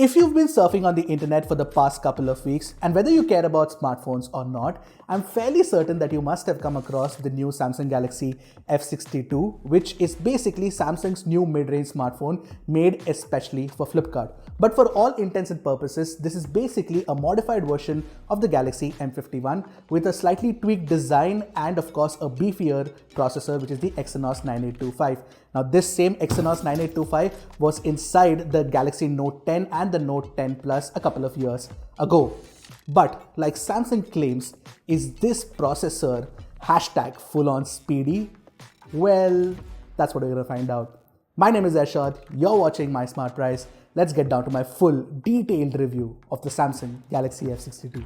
If you've been surfing on the internet for the past couple of weeks, and whether you care about smartphones or not, I'm fairly certain that you must have come across the new Samsung Galaxy F62, which is basically Samsung's new mid-range smartphone made especially for Flipkart. But for all intents and purposes, this is basically a modified version of the Galaxy M51 with a slightly tweaked design and of course a beefier processor, which is the Exynos 9825. Now this same Exynos 9825 was inside the Galaxy Note 10 and the Note 10 Plus a couple of years ago. But like Samsung claims, is this processor hashtag full on speedy? Well, that's what we're gonna find out. My name is Arshad, you're watching MySmartPrice. Let's get down to my full detailed review of the Samsung Galaxy F62.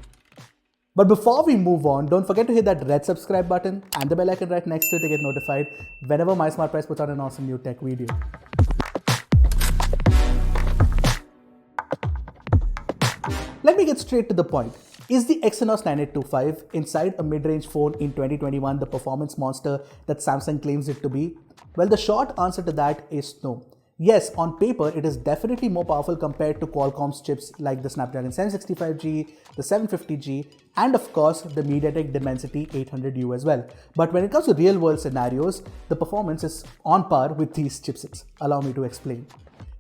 But before we move on, don't forget to hit that red subscribe button and the bell icon right next to it to get notified whenever MySmartPrice puts out an awesome new tech video. Let me get straight to the point. Is the Exynos 9825 inside a mid-range phone in 2021 the performance monster that Samsung claims it to be? Well, the short answer to that is no. Yes, on paper, it is definitely more powerful compared to Qualcomm's chips like the Snapdragon 765G, the 750G, and of course, the MediaTek Dimensity 800U as well. But when it comes to real-world scenarios, the performance is on par with these chipsets. Allow me to explain.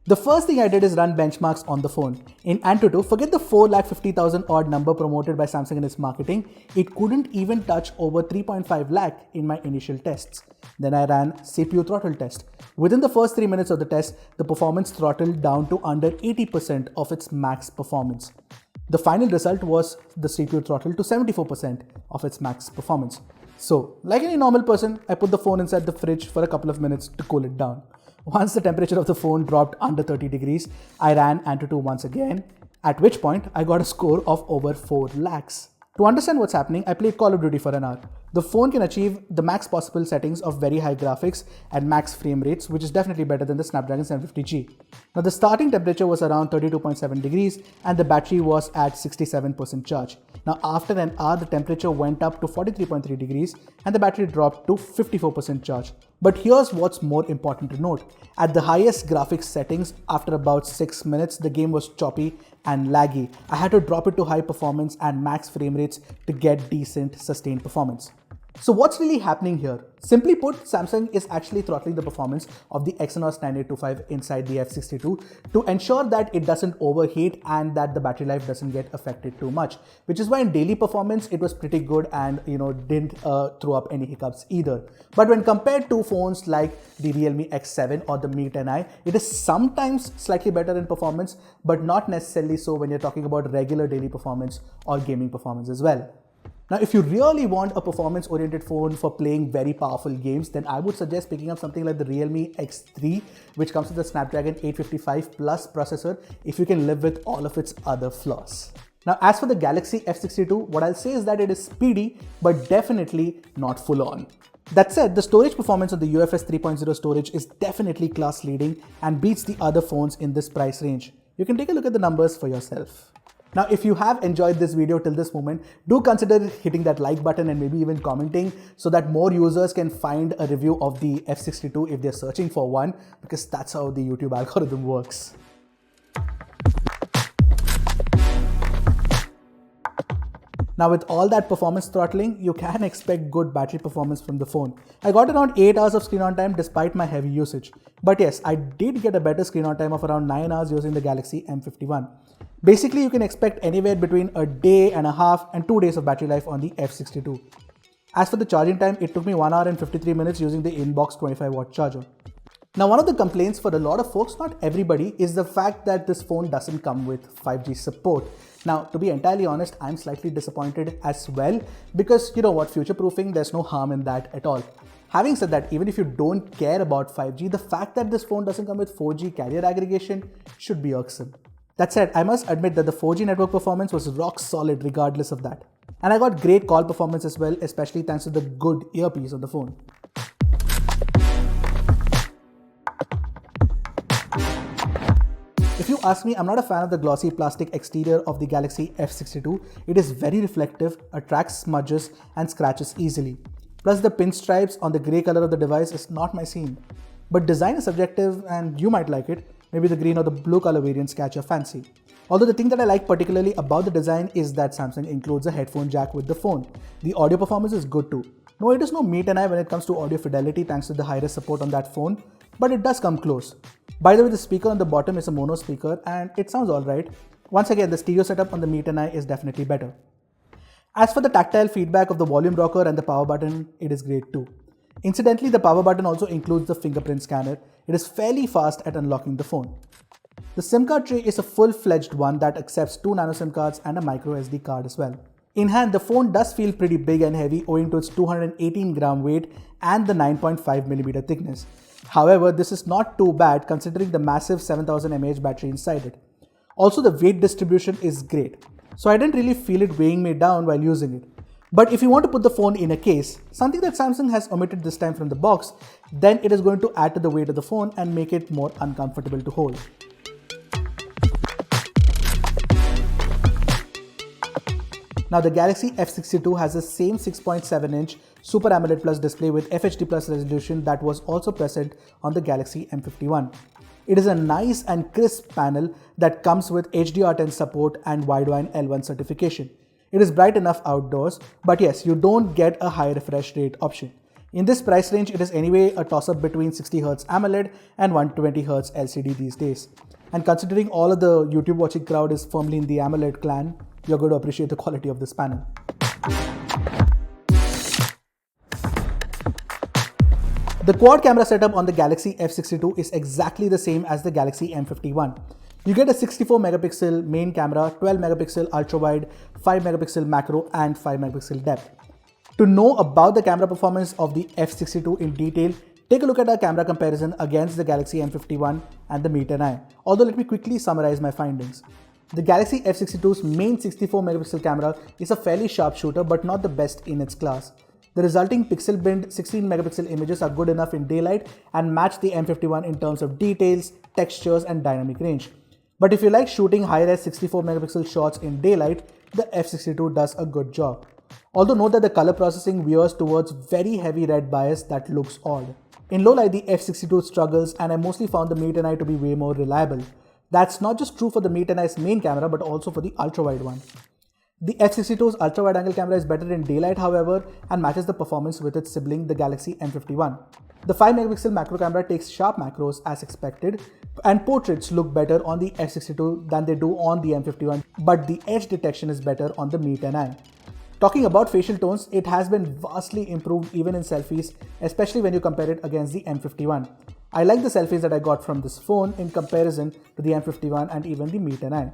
The first thing I did is run benchmarks on the phone. In Antutu, forget the 450,000 odd number promoted by Samsung in its marketing, it couldn't even touch over 3.5 lakh in my initial tests. Then I ran CPU throttle test. Within the first 3 minutes of the test, the performance throttled down to under 80% of its max performance. The final result was the CPU throttle to 74% of its max performance. So, like any normal person, I put the phone inside the fridge for a couple of minutes to cool it down. Once the temperature of the phone dropped under 30 degrees, I ran Antutu once again, at which point I got a score of over 4 lakhs. To understand what's happening, I played Call of Duty for an hour. The phone can achieve the max possible settings of very high graphics and max frame rates, which is definitely better than the Snapdragon 750G. Now the starting temperature was around 32.7 degrees and the battery was at 67% charge. Now after an hour, the temperature went up to 43.3 degrees and the battery dropped to 54% charge. But here's what's more important to note. At the highest graphics settings, after about 6 minutes, the game was choppy and laggy. I had to drop it to high performance and max frame rates to get decent sustained performance. So what's really happening here? Simply put, Samsung is actually throttling the performance of the Exynos 9825 inside the F62 to ensure that it doesn't overheat and that the battery life doesn't get affected too much. Which is why in daily performance, it was pretty good and didn't throw up any hiccups either. But when compared to phones like the Realme X7 or the Mi 10i, it is sometimes slightly better in performance, but not necessarily so when you're talking about regular daily performance or gaming performance as well. Now, if you really want a performance-oriented phone for playing very powerful games, then I would suggest picking up something like the Realme X3, which comes with the Snapdragon 855 Plus processor, if you can live with all of its other flaws. Now, as for the Galaxy F62, what I'll say is that it is speedy, but definitely not full-on. That said, the storage performance of the UFS 3.0 storage is definitely class-leading and beats the other phones in this price range. You can take a look at the numbers for yourself. Now, if you have enjoyed this video till this moment, do consider hitting that like button and maybe even commenting so that more users can find a review of the F62 if they're searching for one, because that's how the YouTube algorithm works. Now with all that performance throttling, you can expect good battery performance from the phone. I got around 8 hours of screen on time despite my heavy usage. But yes, I did get a better screen on time of around 9 hours using the Galaxy M51. Basically, you can expect anywhere between a day and a half and 2 days of battery life on the F62. As for the charging time, it took me 1 hour and 53 minutes using the inbox 25-watt charger. Now, one of the complaints for a lot of folks, not everybody, is the fact that this phone doesn't come with 5G support. Now, to be entirely honest, I'm slightly disappointed as well because, you know what, future-proofing, there's no harm in that at all. Having said that, even if you don't care about 5G, the fact that this phone doesn't come with 4G carrier aggregation should be irksome. That said, I must admit that the 4G network performance was rock solid regardless of that. And I got great call performance as well, especially thanks to the good earpiece on the phone. If you ask me, I'm not a fan of the glossy plastic exterior of the Galaxy F62. It is very reflective, attracts smudges and scratches easily. Plus the pinstripes on the grey color of the device is not my scene. But design is subjective and you might like it. Maybe the green or the blue color variants catch your fancy. Although the thing that I like particularly about the design is that Samsung includes a headphone jack with the phone. The audio performance is good too. No, it is no meat and eye when it comes to audio fidelity thanks to the high-res support on that phone, but it does come close. By the way, the speaker on the bottom is a mono speaker and it sounds alright. Once again, the stereo setup on the meat and eye is definitely better. As for the tactile feedback of the volume rocker and the power button, it is great too. Incidentally, the power button also includes the fingerprint scanner. It is fairly fast at unlocking the phone. The SIM card tray is a full-fledged one that accepts 2 nano SIM cards and a micro SD card as well. In hand, the phone does feel pretty big and heavy owing to its 218 gram weight and the 9.5mm thickness. However, this is not too bad considering the massive 7000 mAh battery inside it. Also, the weight distribution is great, so I didn't really feel it weighing me down while using it. But if you want to put the phone in a case, something that Samsung has omitted this time from the box, then it is going to add to the weight of the phone and make it more uncomfortable to hold. Now the Galaxy F62 has the same 6.7-inch Super AMOLED Plus display with FHD Plus resolution that was also present on the Galaxy M51. It is a nice and crisp panel that comes with HDR10 support and Widevine L1 certification. It is bright enough outdoors, but yes, you don't get a high refresh rate option. In this price range, it is anyway a toss-up between 60Hz AMOLED and 120Hz LCD these days. And considering all of the YouTube watching crowd is firmly in the AMOLED clan, you're going to appreciate the quality of this panel. The quad camera setup on the Galaxy F62 is exactly the same as the Galaxy M51. You get a 64 megapixel main camera, 12 megapixel ultra wide, 5 megapixel macro and 5 megapixel depth. To know about the camera performance of the F62 in detail, take a look at our camera comparison against the Galaxy M51 and the Meet and Eye. Although let me quickly summarize my findings. The Galaxy F62's main 64 megapixel camera is a fairly sharp shooter but not the best in its class. The resulting pixel binned 16 megapixel images are good enough in daylight and match the M51 in terms of details, textures and dynamic range. But if you like shooting high-res 64 megapixel shots in daylight, the F62 does a good job. Although note that the color processing veers towards very heavy red bias that looks odd. In low light, the F62 struggles and I mostly found the Meet and Eye to be way more reliable. That's not just true for the Meet and Eye's main camera but also for the ultra-wide one. The F62's ultra-wide angle camera is better in daylight however and matches the performance with its sibling the Galaxy M51. The 5 megapixel macro camera takes sharp macros as expected and portraits look better on the F62 than they do on the M51, but the edge detection is better on the Meet and Eye. Talking about facial tones, it has been vastly improved even in selfies, especially when you compare it against the M51. I like the selfies that I got from this phone in comparison to the M51 and even the Meet and Eye.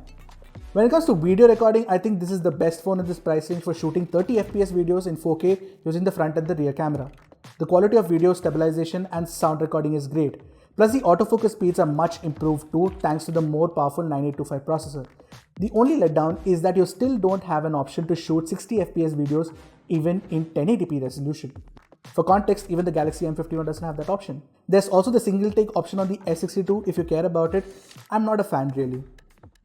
When it comes to video recording, I think this is the best phone in this price range for shooting 30 FPS videos in 4K using the front and the rear camera. The quality of video stabilization and sound recording is great. Plus the autofocus speeds are much improved too thanks to the more powerful 9825 processor. The only letdown is that you still don't have an option to shoot 60 FPS videos even in 1080p resolution. For context, even the Galaxy M51 doesn't have that option. There's also the single take option on the F62 if you care about it. I'm not a fan really.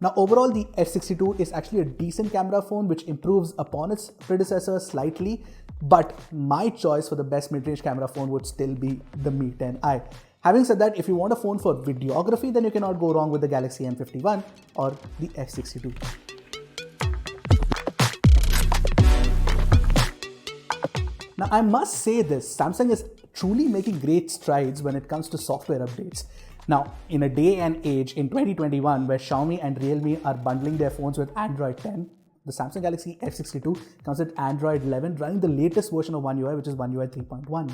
Now overall, the F62 is actually a decent camera phone which improves upon its predecessor slightly, but my choice for the best mid-range camera phone would still be the Meet and Eye. Having said that, if you want a phone for videography, then you cannot go wrong with the Galaxy M51 or the F62. Now I must say this, Samsung is truly making great strides when it comes to software updates. Now, in a day and age in 2021 where Xiaomi and Realme are bundling their phones with Android 10, the Samsung Galaxy F62 comes with Android 11 running the latest version of One UI, which is One UI 3.1.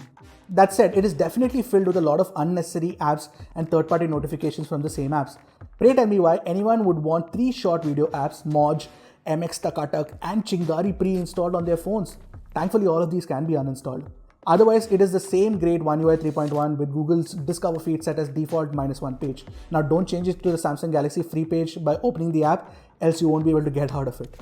That said, it is definitely filled with a lot of unnecessary apps and third-party notifications from the same apps. Pray tell me why anyone would want 3 short video apps, Moj, MX Takatak and Chingari pre-installed on their phones. Thankfully, all of these can be uninstalled. Otherwise, it is the same great One UI 3.1 with Google's Discover feed set as default -1 page. Now don't change it to the Samsung Galaxy free page by opening the app, else you won't be able to get out of it.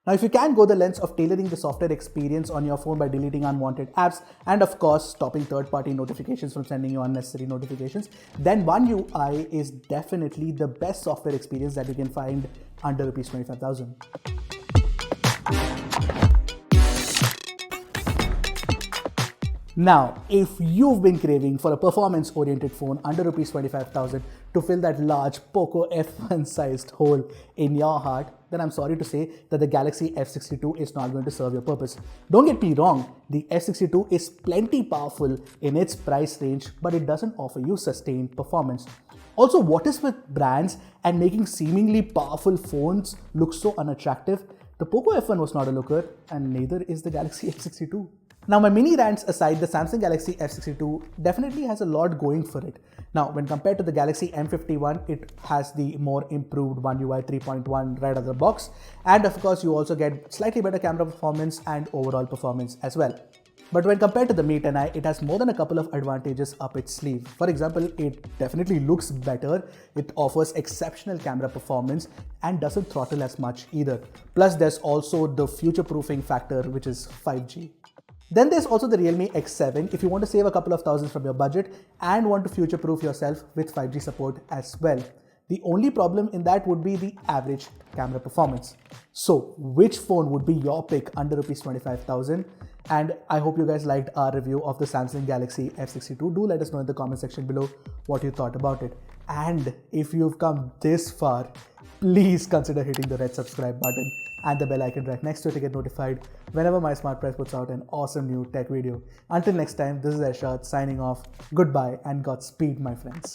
Now if you can go the lengths of tailoring the software experience on your phone by deleting unwanted apps and of course stopping third-party notifications from sending you unnecessary notifications, then One UI is definitely the best software experience that you can find under Rs 25,000. Now, if you've been craving for a performance-oriented phone under Rs 25,000 to fill that large Poco F1 sized hole in your heart, then I'm sorry to say that the Galaxy F62 is not going to serve your purpose. Don't get me wrong, the F62 is plenty powerful in its price range, but it doesn't offer you sustained performance. Also, what is with brands and making seemingly powerful phones look so unattractive? The Poco F1 was not a looker, and neither is the Galaxy F62. Now, my mini rants aside, the Samsung Galaxy F62 definitely has a lot going for it. Now, when compared to the Galaxy M51, it has the more improved One UI 3.1 right out of the box. And of course, you also get slightly better camera performance and overall performance as well. But when compared to the Mi 10i, it has more than a couple of advantages up its sleeve. For example, it definitely looks better, it offers exceptional camera performance and doesn't throttle as much either. Plus, there's also the future-proofing factor, which is 5G. Then there's also the Realme X7 if you want to save a couple of thousands from your budget and want to future-proof yourself with 5G support as well. The only problem in that would be the average camera performance. So, which phone would be your pick under Rs 25,000? And I hope you guys liked our review of the Samsung Galaxy F62. Do let us know in the comment section below what you thought about it. And if you've come this far, please consider hitting the red subscribe button and the bell icon right next to it to get notified whenever MySmartPrice puts out an awesome new tech video. Until next time, this is Arshad signing off. Goodbye and Godspeed, my friends.